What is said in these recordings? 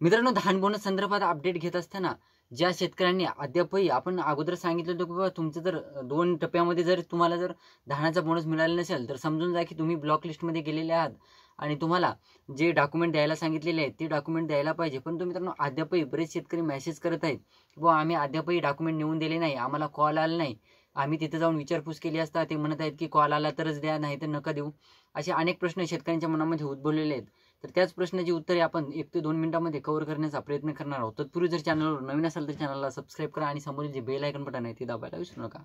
मित्रांनो, धान बोनस संदर्भात अपडेट घेत असताना ज्या शेतकऱ्यांनी अद्यापही आपण अगोदर सांगितलं होतं की बाबा तुमचं जर 2 टप्प्यामध्ये जर तुम्हाला जर धानाचा बोनस मिळाला नसेल तर समजून जा की तुम्ही ब्लॉक लिस्टमध्ये गेलेले आहात आणि तुम्हाला जे डॉक्युमेंट द्यायला सांगितलेले आहेत ते डॉक्युमेंट द्यायला पाहिजे. पण मित्रांनो, अद्यापही बरेच शेतकरी मेसेज करत आहेत की बाबा आम्ही अद्यापही डॉक्युमेंट नेऊन दिले नाही, आम्हाला कॉल आला नाही. आम्ही तिथे जाऊन विचारपूस केली असता ते म्हणत आहेत की कॉल आला तरच द्या, नाही तर नका देऊ. असे अनेक प्रश्न शेतकऱ्यांच्या मनामध्ये उद्भवलेले आहेत. तर त्याच प्रश्नाची उत्तरे आपण 1 ते 2 मिनिटांमध्ये कव्हर करण्याचा प्रयत्न करणार आहोत. तत्पूर्वी जर चॅनलवर नवीन असाल तर चॅनलला सबस्क्राईब करा आणि समोरील जे बेल आयकॉन बटन आहे ते दाबायला विसरू नका.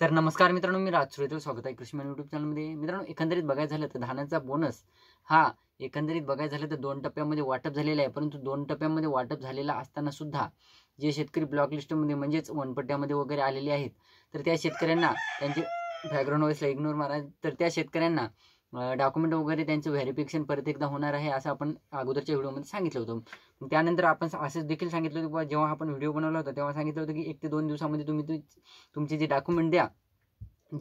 तर नमस्कार मित्रांनो, मी राज सुरेतर, स्वागत आहे कृषीमान यूट्यूब चॅनलमध्ये. मित्रांनो, एकंदरीत बघायचं झालं तर धानाचा बोनस हा एकंदरीत बघायचं झालं तर 2 टप्प्यामध्ये वाटप झालेला आहे. परंतु 2 टप्प्यामध्ये वाटप झालेला असताना सुद्धा जे शेतकरी ब्लॉक लिस्टमध्ये म्हणजेच वनपट्ट्यामध्ये वगैरे आलेले आहेत तर त्या शेतकऱ्यांना त्यांचे बॅकग्राऊंड व्हॉइसला इग्नोर मारा. तर त्या शेतकऱ्यांना डॉक्युमेंट वगैरे त्यांचं व्हेरिफिकेशन परत एकदा होणार आहे असं आपण अगोदरच्या व्हिडिओमध्ये सांगितलं होतं. त्यानंतर आपण असंच देखील सांगितलं होतं की जेव्हा आपण व्हिडिओ बनवला होता तेव्हा सांगितलं होतं की 1 ते 2 दिवसामध्ये तुम्ही तुमचे जे डॉक्युमेंट द्या,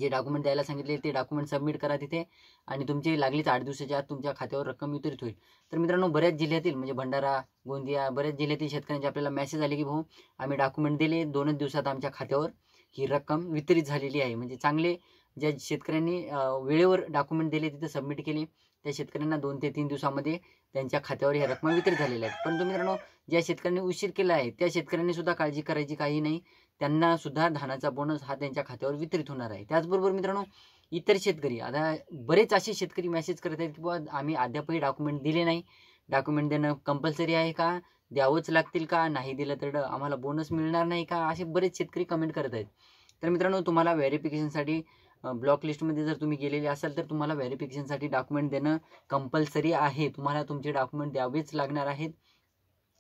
जे डॉक्युमेंट द्यायला सांगितले ते डॉक्युमेंट सबमिट करा तिथे आणि तुमची लागलीच 8 दिवसाच्या आत तुमच्या खात्यावर रक्कम वितरित होईल. तर मित्रांनो, बऱ्याच जिल्ह्यातील म्हणजे भंडारा, गोंदिया, बऱ्याच जिल्ह्यातील शेतकऱ्यांचे आपल्याला मेसेज आले की भाऊ आम्ही डॉक्युमेंट दिले, 2च दिवसात आमच्या खात्यावर ही रक्कम वितरित झालेली आहे. म्हणजे चांगले ज्या शेतकऱ्यांनी वेळेवर डॉक्युमेंट दिले तिथे सबमिट केले त्या शेतकऱ्यांना 2 ते 3 दिवसामध्ये त्यांच्या खात्यावर ह्या रक्कम वितरित झालेल्या आहेत. परंतु मित्रांनो, ज्या शेतकऱ्यांनी उशीर केला आहे त्या शेतकऱ्यांनी सुद्धा काळजी करायची काही नाही. त्यांना सुद्धा धानाचा बोनस हा त्यांच्या खात्यावर वितरित होणार आहे. त्याचबरोबर मित्रांनो, इतर शेतकरी आता बरेच असे शेतकरी मेसेज करत आहेत की बाबा आम्ही अद्यापही डॉक्युमेंट दिले नाही, डॉक्युमेंट देणं कंपल्सरी आहे का, द्यावंच लागतील का, नाही दिलं तर आम्हाला बोनस मिळणार नाही का, असे बरेच शेतकरी कमेंट करत आहेत. तर मित्रांनो, तुम्हाला व्हेरिफिकेशनसाठी ब्लॉक लिस्टमध्ये जर तुम्ही गेलेले असाल तर तुम्हाला व्हेरिफिकेशनसाठी डॉक्युमेंट देणं कंपल्सरी आहे. तुम्हाला तुमचे डॉक्युमेंट द्यावेच लागणार आहेत.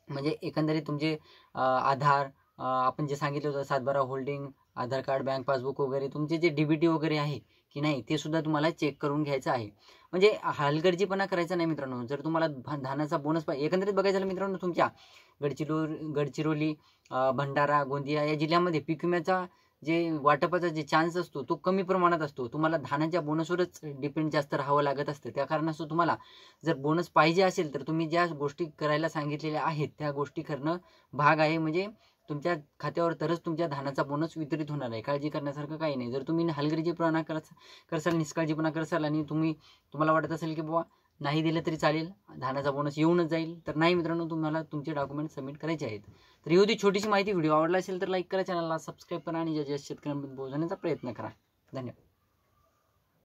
म्हणजे एकंदरीत तुमचे आधार, आपण जे सांगितलं होतं 7/12 होल्डिंग, आधार कार्ड, बँक पासबुक वगैरे, तुमचे जे DBT वगैरे आहे की नाही ते सुद्धा तुम्हाला चेक करून घ्यायचं आहे. म्हणजे हलगर्जीपणा करायचा नाही मित्रांनो. जर तुम्हाला धानाचा बोनस पाहिजे, एकंदरीत बघायचं झालं मित्रांनो, तुमच्या गडचिरोली, भंडारा, गोंदिया या जिल्ह्यामध्ये पीक विम्याचा जे वाटपाचा जे चान्स असतो तो कमी प्रमाणात असतो. तुम्हाला धानाच्या बोनसवरच डिपेंड जास्त राहावं लागत असतं. त्या कारणास्तव तुम्हाला जर बोनस पाहिजे असेल तर तुम्ही ज्या गोष्टी करायला सांगितलेल्या आहेत त्या गोष्टी करणं भाग आहे. म्हणजे तुमच्या खात्यावर तरच तुमच्या धानाचा बोनस वितरित होणार आहे. काळजी करण्यासारखं काही नाही. जर तुम्ही हलगर्जीपणा करसाल, निष्काळजीपणा करसाल आणि तुम्हाला वाटत असेल की बाबा नाही दिलं तरी चालेल, धानाचा बोनस येऊनच जाईल, तर नाही मित्रांनो, तुम्हाला तुमचे डॉक्युमेंट सबमिट करायचे आहेत. तर ही होती छोटीशी माहिती. व्हिडिओ आवडला असेल तर लाईक करा, चॅनलला सबस्क्राईब करा आणि ज्या शेतकऱ्यांपर्यंत पोहोचवण्याचा प्रयत्न करा. धन्यवाद.